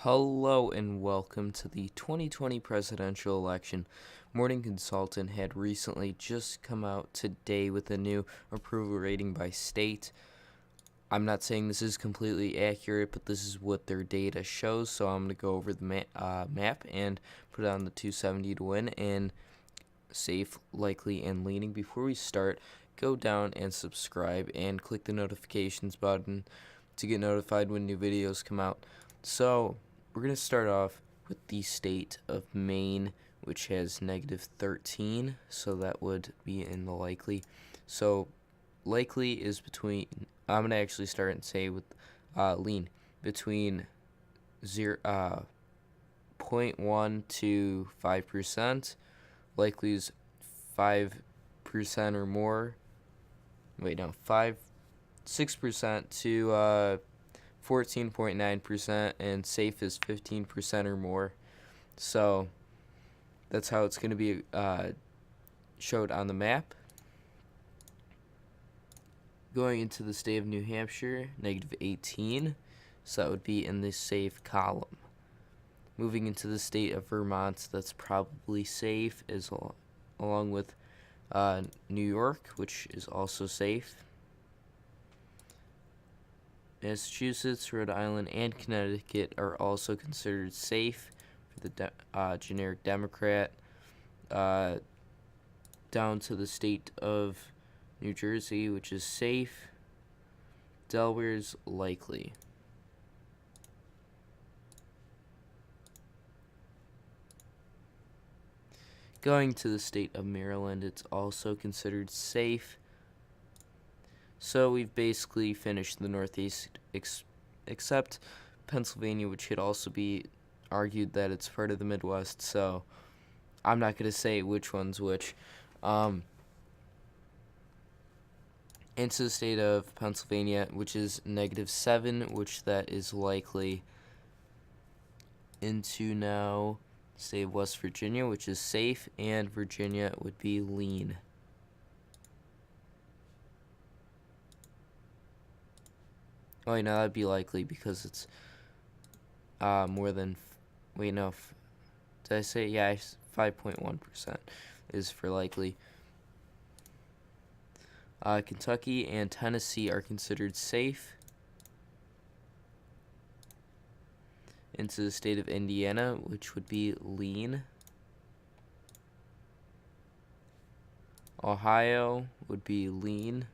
Hello and welcome to the 2020 presidential election. Morning Consultant had recently just come out today with a new approval rating by state. I'm not saying this is completely accurate, but this is what their data shows. So I'm going to go over the map and put on the 270 to win and safe, likely, and leaning. Before we start, go down and subscribe and click the notifications button to get notified when new videos come out. So we're going to start off with the state of Maine, which has -13, so that would be in the likely. So likely is between, I'm going to actually start and say with lean, between 0.1 to 5%. Likely is 5% or more. Wait, no, 6% to 14.9%, and safe is 15% or more. So that's how it's going to be showed on the map. Going into the state of New Hampshire, -18, so that would be in the safe column. Moving into the state of Vermont, that's probably safe, along with New York, which is also safe. Massachusetts, Rhode Island, and Connecticut are also considered safe for the generic Democrat. Down to the state of New Jersey, which is safe. Delaware's likely. Going to the state of Maryland, it's also considered safe. So we've basically finished the Northeast, except Pennsylvania, which could also be argued that it's part of the Midwest. So I'm not going to say which one's which. Into the state of Pennsylvania, which is -7, which that is likely. Into now state of West Virginia, which is safe, and Virginia would be lean. Oh, wait, no, that'd be likely because it's more than. Wait, no. Did I say? Yeah, 5.1% is for likely. Kentucky and Tennessee are considered safe. Into the state of Indiana, which would be lean. Ohio would be lean.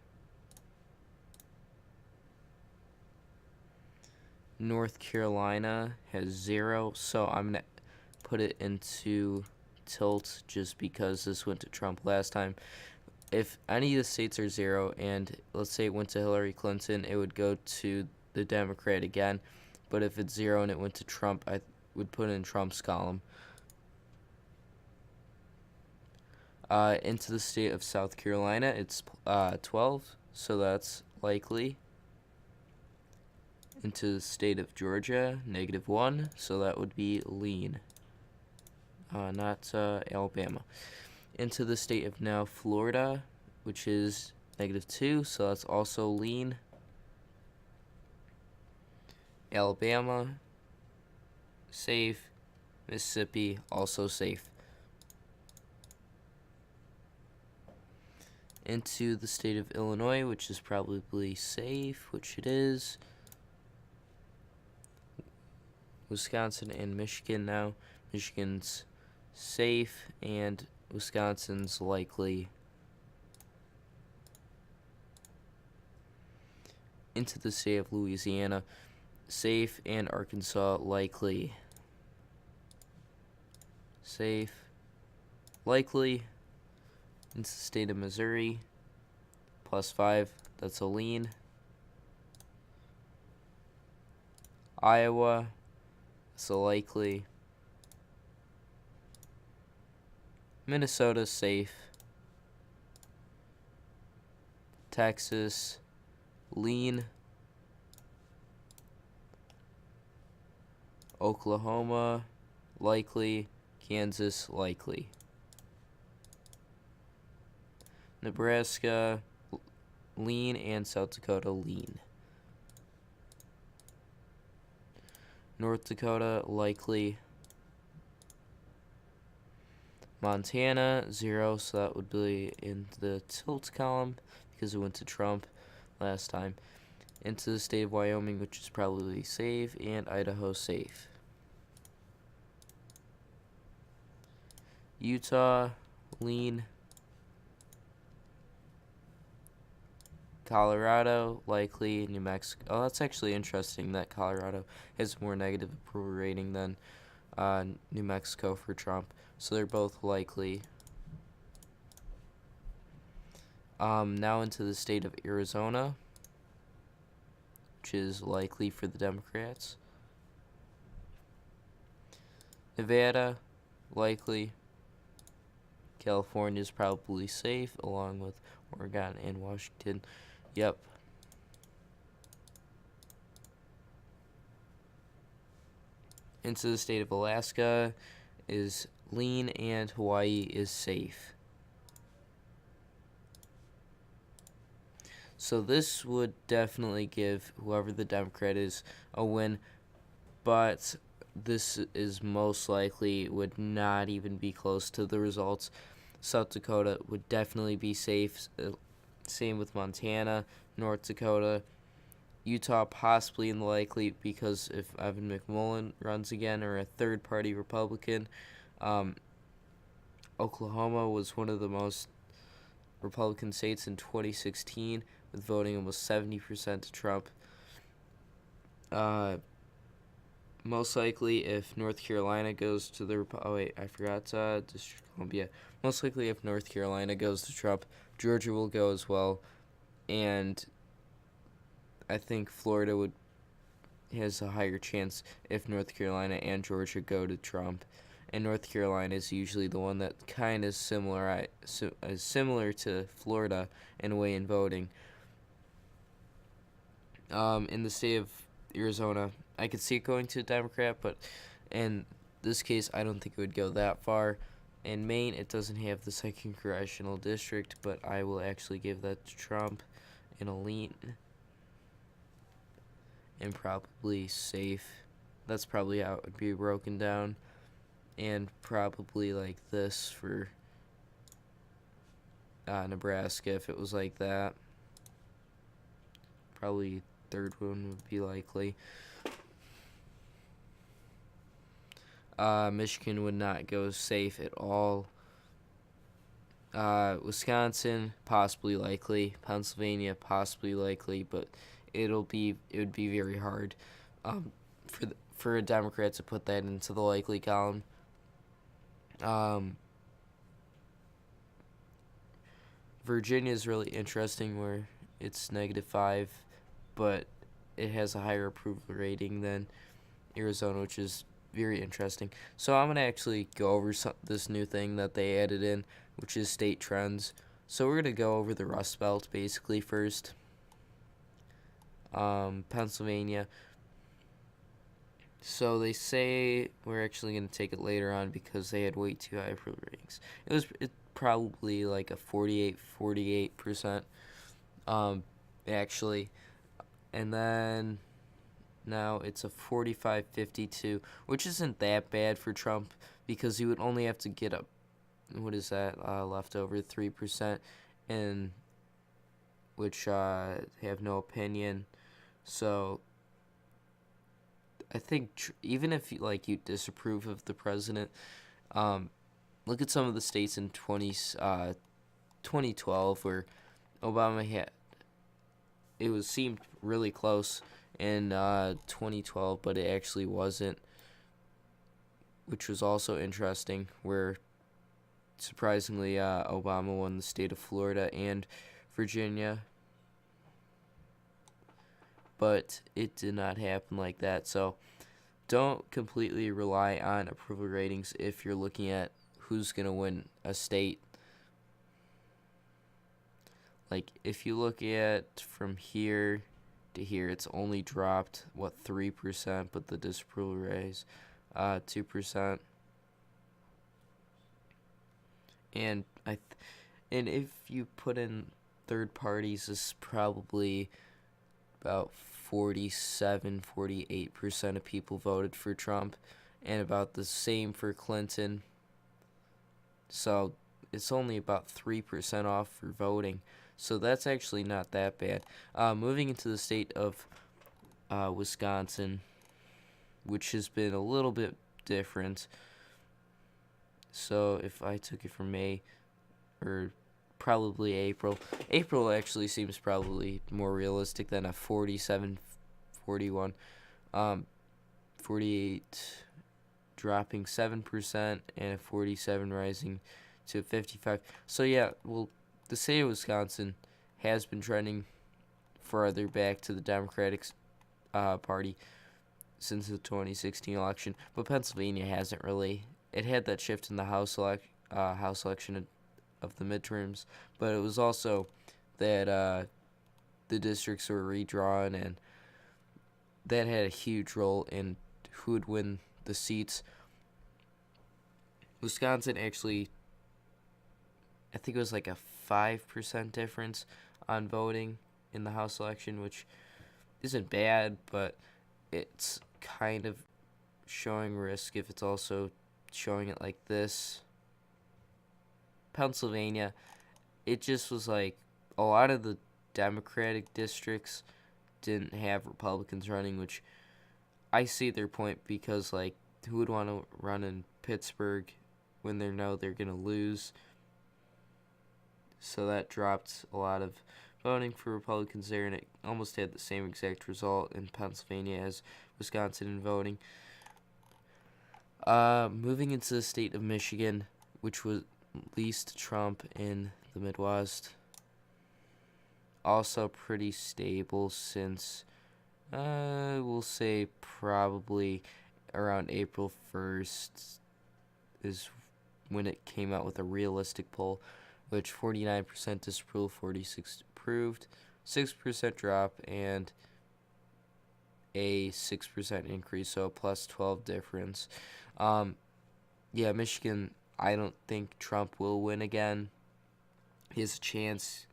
North Carolina has 0, so I'm going to put it into tilt just because this went to Trump last time. If any of the states are 0 and let's say it went to Hillary Clinton, it would go to the Democrat again. But if it's 0 and it went to Trump, I would put it in Trump's column. Into the state of South Carolina, it's 12, so that's likely. Into the state of Georgia, -1, so that would be lean, not Alabama. Into the state of now Florida, which is -2, so that's also lean. Alabama, safe. Mississippi, also safe. Into the state of Illinois, which is probably safe, which it is. Wisconsin and Michigan now. Michigan's safe, and Wisconsin's likely. Into the state of Louisiana, safe, and Arkansas likely. Safe, likely. Into the state of Missouri, +5, that's a lean. Iowa, so likely. Minnesota, safe. Texas, lean. Oklahoma, likely. Kansas, likely. Nebraska, lean, and South Dakota, lean. North Dakota, likely. Montana, 0, so that would be in the tilt column because it went to Trump last time. Into the state of Wyoming, which is probably safe, and Idaho, safe. Utah, lean. Colorado, likely. New Mexico. Oh, that's actually interesting that Colorado has more negative approval rating than New Mexico for Trump. So they're both likely. Now into the state of Arizona, which is likely for the Democrats. Nevada, likely. California is probably safe, along with Oregon and Washington. Yep. Into the state of Alaska is lean, and Hawaii is safe. So this would definitely give whoever the Democrat is a win, but this is most likely would not even be close to the results. South Dakota would definitely be safe. Same with Montana, North Dakota, Utah possibly in the likely because if Evan McMullin runs again or a third-party Republican. Oklahoma was one of the most Republican states in 2016 with voting almost 70% to Trump. Most likely if North Carolina goes to the District of Columbia. Most likely if North Carolina goes to Trump, Georgia will go as well, and I think Florida has a higher chance if North Carolina and Georgia go to Trump. And North Carolina is usually the one that kind of similar to Florida in a way in voting. In the state of Arizona, I could see it going to a Democrat, but in this case, I don't think it would go that far. In Maine, it doesn't have the 2nd congressional district, but I will actually give that to Trump in a lean and probably safe. That's probably how it would be broken down. And probably like this for Nebraska if it was like that. Probably third one would be likely. Michigan would not go safe at all. Wisconsin, possibly likely. Pennsylvania, possibly likely, but it would be very hard for a Democrat to put that into the likely column. Virginia is really interesting where it's -5, but it has a higher approval rating than Arizona, which is very interesting. So I'm going to actually go over this new thing that they added in, which is state trends. So we're going to go over the Rust Belt basically first. Pennsylvania. So they say we're actually going to take it later on because they had way too high approval ratings. It probably like a 48%, actually. And then now it's a 45-52, which isn't that bad for Trump because he would only have to get up, left over 3%, and which have no opinion. So I think even if you disapprove of the president, look at some of the states in 2012 where Obama seemed really close in 2012, but it actually wasn't, which was also interesting, where surprisingly Obama won the state of Florida and Virginia, but it did not happen like that. So don't completely rely on approval ratings if you're looking at who's going to win a state. Like, if you look at from here to here, it's only dropped, 3%, but the disapproval raise, 2%. And if you put in third parties, it's probably about 48% of people voted for Trump, and about the same for Clinton. So it's only about 3% off for voting. So that's actually not that bad. Moving into the state of Wisconsin, which has been a little bit different. So if I took it from May, or probably April actually seems probably more realistic than a 47, 41. 48 dropping 7% and a 47 rising to 55. So yeah, well, the state of Wisconsin has been trending farther back to the Democratic Party since the 2016 election, but Pennsylvania hasn't really. It had that shift in the House election of the midterms, but it was also that the districts were redrawn, and that had a huge role in who would win the seats. Wisconsin actually, I think it was like a 5% difference on voting in the House election, which isn't bad, but it's kind of showing risk if it's also showing it like this. Pennsylvania, it just was like a lot of the Democratic districts didn't have Republicans running, which I see their point, because like who would want to run in Pittsburgh when they know they're going to lose? So that dropped a lot of voting for Republicans there, and it almost had the same exact result in Pennsylvania as Wisconsin in voting. Moving into the state of Michigan, which was least Trump in the Midwest. Also pretty stable since, we'll say probably around April 1st is when it came out with a realistic poll, which 49% disapproved, 46% approved, 6% drop, and a 6% increase, so a plus 12 difference. Yeah, Michigan, I don't think Trump will win again. He has a chance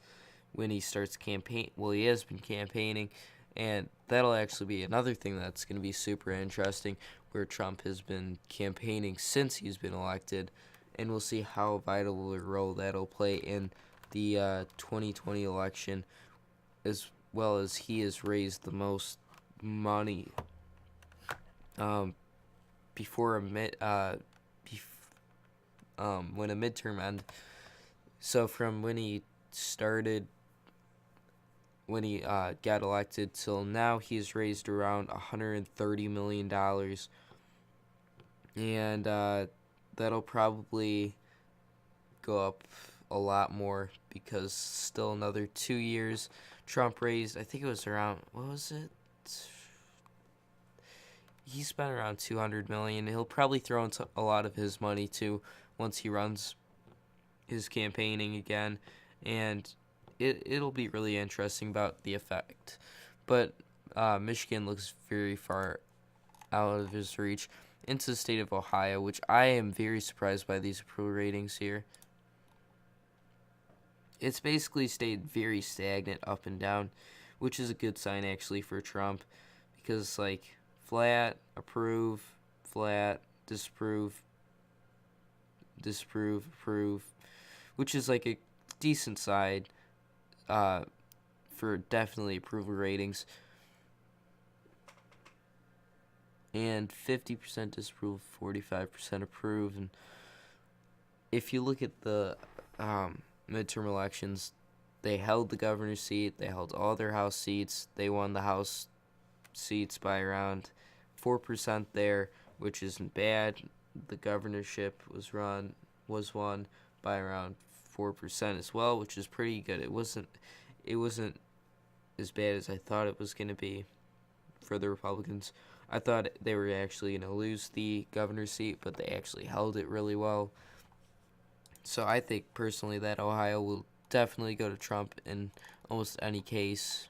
when he starts campaign. Well, he has been campaigning, and that'll actually be another thing that's going to be super interesting, where Trump has been campaigning since he's been elected, and we'll see how vital a role that'll play in the 2020 election, as well as he has raised the most money before when a midterm end. So from when he started, when he got elected till now, he's raised around $130 million, and that'll probably go up a lot more, because still another 2 years. Trump raised, I think it was around, what was it? He spent around $200 million. He'll probably throw into a lot of his money too once he runs his campaigning again, and it'll be really interesting about the effect. But Michigan looks very far out of his reach. Into the state of Ohio, which I am very surprised by these approval ratings here. It's basically stayed very stagnant up and down, which is a good sign actually for Trump, because like flat, approve, flat, disapprove, disapprove, approve, which is like a decent side for definitely approval ratings. And 50% disapprove, 45% approve. And if you look at the midterm elections, they held the governor's seat, they held all their House seats, they won the House seats by around 4% there, which isn't bad. The governorship was won by around 4% as well, which is pretty good. It wasn't as bad as I thought it was going to be for the Republicans. I thought they were actually going to lose the governor's seat, but they actually held it really well. So I think personally that Ohio will definitely go to Trump in almost any case.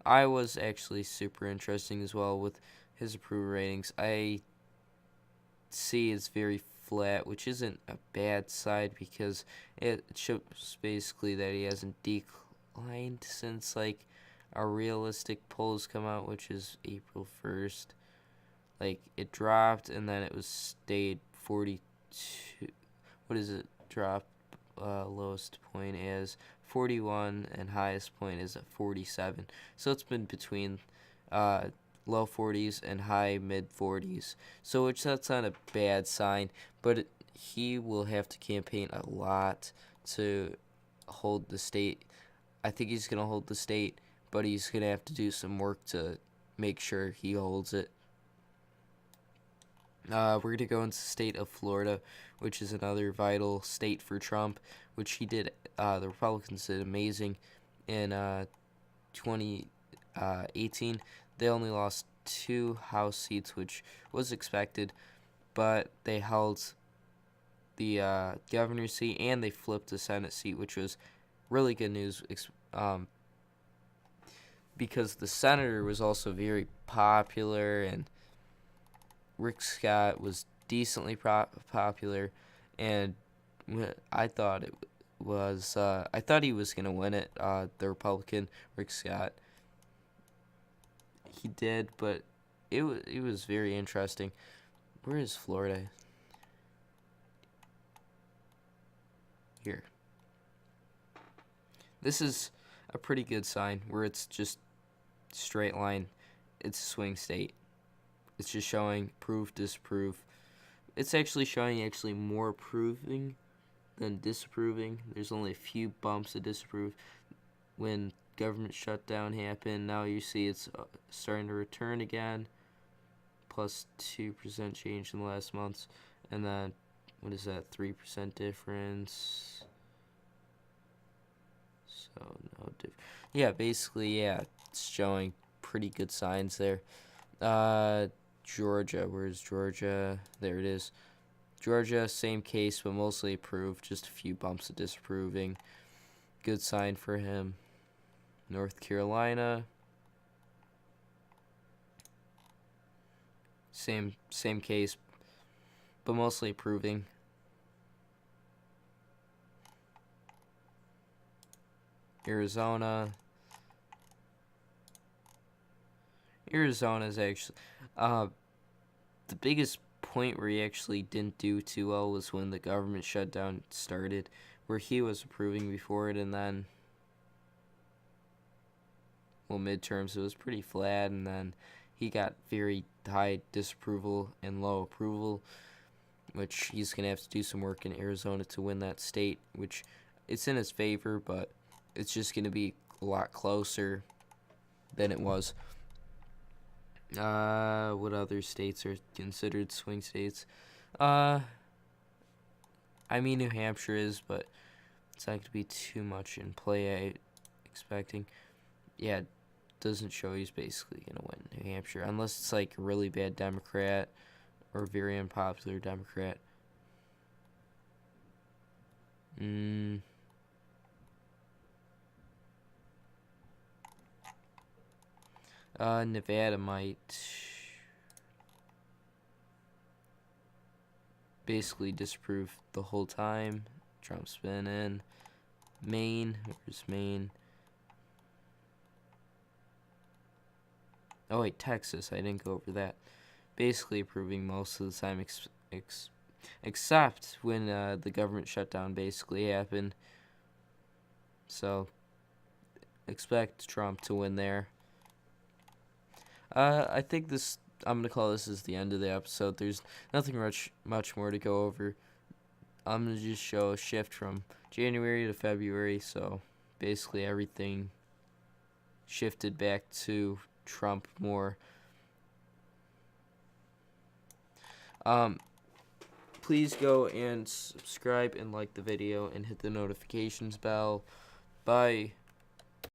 Iowa's actually super interesting as well with his approval ratings. I see it's very flat, which isn't a bad side, because it shows basically that he hasn't flatlined since like our realistic polls come out, which is April 1st. Like it dropped and then it was stayed 42. What is it? Dropped lowest point is 41 and highest point is at 47. So it's been between low 40s and high mid 40s. So which that's not a bad sign, but he will have to campaign a lot to hold the state. I think he's going to hold the state, but he's going to have to do some work to make sure he holds it. We're going to go into the state of Florida, which is another vital state for Trump, which he did. The Republicans did amazing in 2018. They only lost 2 House seats, which was expected, but they held the governor's seat and they flipped the Senate seat, which was really good news because the senator was also very popular and Rick Scott was decently popular, and I thought it was I thought he was gonna win it. The Republican Rick Scott, he did, but it was very interesting. Where is Florida? Here. This is a pretty good sign where it's just straight line. It's a swing state. It's just showing prove, disprove. It's actually showing more approving than disapproving. There's only a few bumps of disapprove. When government shutdown happened, now you see it's starting to return again. Plus 2% change in the last months. And then, what is that, 3% difference? So, no difference. Yeah, basically, yeah, it's showing pretty good signs there. Georgia, where's Georgia? There it is. Georgia, same case, but mostly approved. Just a few bumps of disapproving. Good sign for him. North Carolina, same case, but mostly approving. Arizona is actually the biggest point where he actually didn't do too well was when the government shutdown started, where he was approving before it, and then, well, midterms it was pretty flat, and then he got very high disapproval and low approval, which he's going to have to do some work in Arizona to win that state, which it's in his favor, but it's just going to be a lot closer than it was. What other states are considered swing states? I mean, New Hampshire is, but it's not going to be too much in play, I'm expecting. Yeah, it doesn't show he's basically going to win New Hampshire, unless it's like a really bad Democrat or very unpopular Democrat. Nevada might basically disapprove the whole time. Trump's been in. Maine, where's Maine? Oh wait, Texas, I didn't go over that. Basically approving most of the time, except when the government shutdown basically happened. So, expect Trump to win there. I think I'm going to call this as the end of the episode. There's nothing much more to go over. I'm going to just show a shift from January to February, so basically everything shifted back to Trump more. Please go and subscribe and like the video and hit the notifications bell. Bye.